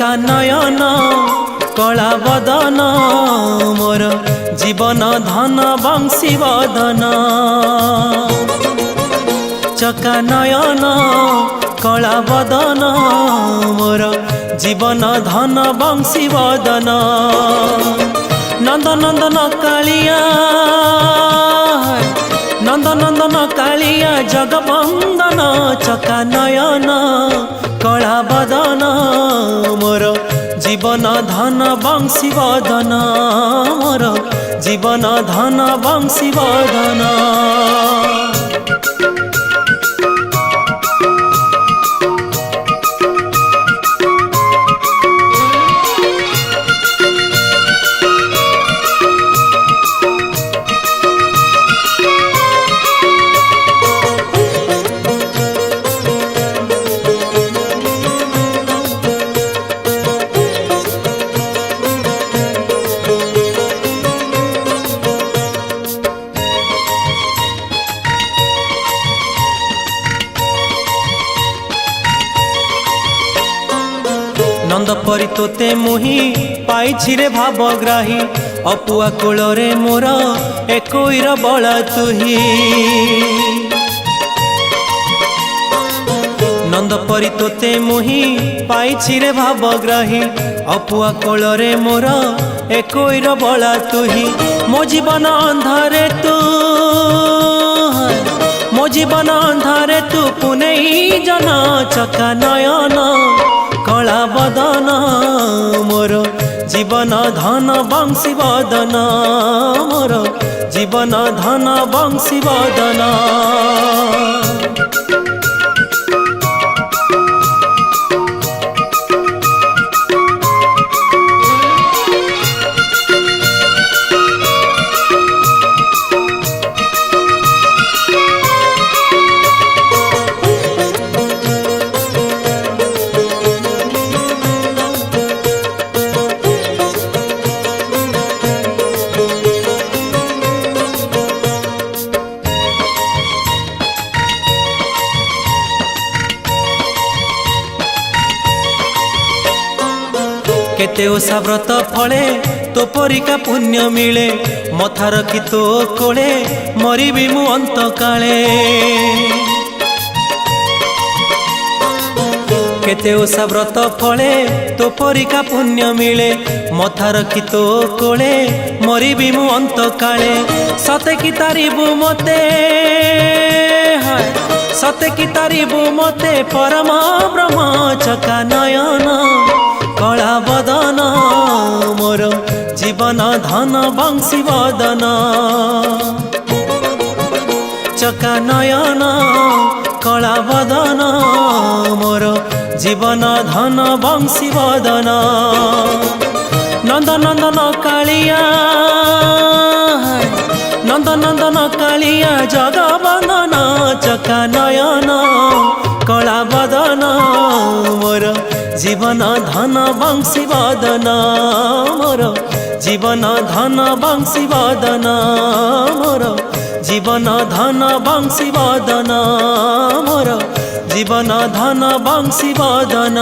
चका नयन कला बदन मोर जीवन धन बंशी बदन चका नयन कला बदन मोर जीवन धन बंशी बदन नंद नंदन कालिया नंद नंदन कालिया जगबंदन चका नयन कला बदन मोर जीवन धन बंशी बदन मोर जीवन धन बंशी बदन नंद परी तोते मुही पाइछि रे भावग्राही अपुआ कोଳରେ मोर एकोईर बळ तुही नंद परी तोते मुही पाइछि रे भावग्राही अपुआ कोଳରେ मोर एकोईर बळ तुही मो जीवन अंधारे तू मो जीवन अंधारे तू पुनेई जन चका नयन कला बदन मोर जीवन धन बंशी बदन मोर जीवन धन बंशी बदन केते ओषा व्रत फले तो परिका पुण्य मिले मथार कि तो कोले मरिबी मु अंत काले केते ओषा व्रत फले तो परिका पुण्य मिले मथार कि तो कोले मरिबी मु अंत काले सते कि तारिबु मते सते कि तारिबु मते परम ब्रह्म चका नयन कला बदन मोर जीवन धन बंशी बदन चका नयन कला बदन मोर जीवन धन बंशी बदन नंद नंदन कालिया नंद नंदन कालिया जगबंदन चका नयन कला बदन मोर जीवन धन बंशी बदन मोर जीवन धन बंशी बदन मोर जीवन धन बंशी बदन मोर जीवन धन बंशी बदन।